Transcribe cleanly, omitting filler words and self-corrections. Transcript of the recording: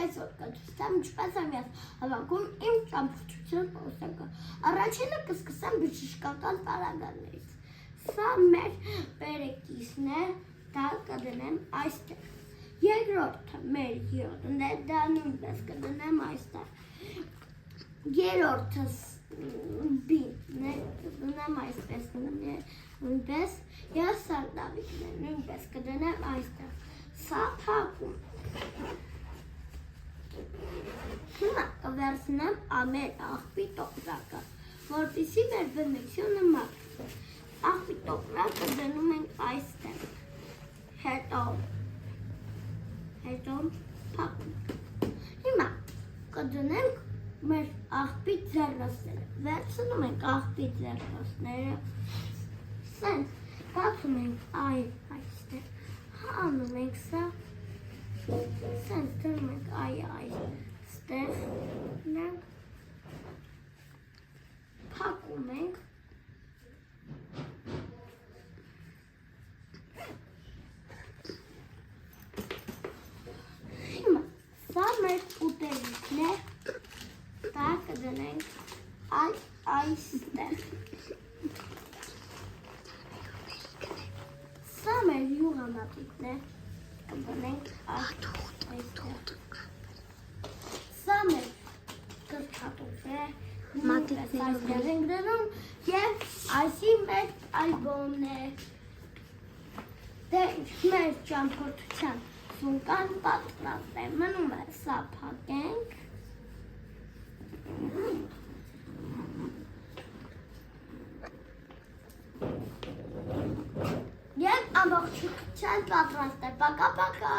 այսօր կդրսեմ ինչպես եմ ես հավաքում իմ ճամփորդության խոսակը։ Առաջինը կսկսեմ բժշկական պարագաներից։ Սա մեր պերեկիսն է, դա կդնեմ այստեղ։ Երկրորդը մեր յոդն է, դա նույնպես կդնեմ այստեղ։ Երրորդը բինն է, կդնեմ այսպես նույնպես, և սարդավիկն է, նույնպես կդնեմ այստեղ։ Սա փակում։ Հիմա կվերցնեմ մեր աղբի տոպրակը, որպեսզի մեր բնությունը մաքրվի։ Աղբի տոպրակը դնում ենք այստեղ, հետո փակում։ Հիմա կդնենք մեր աղբի ձեռնոցները, վերցնում ենք աղբի ձեռնոցները, սենց բացում ենք այստեղ, հանում ենք սա, սենց դնում ենք այստեղ, փակում ենք, հիմա սա մեր ուտելիքն է, դա կդնենք այստեղ, սա մեր յուղամատիկն է, կդնենք այստեղ, սա մեր կրճատուկ է, այստեղ ենք դնում և այսի մեր ալբոմն է, դե մեր ճամփորդության սունկան պատրաստ է, մնում է սա փակենք, և ամբողջությամբ պատրաստ է, պակա-պակա։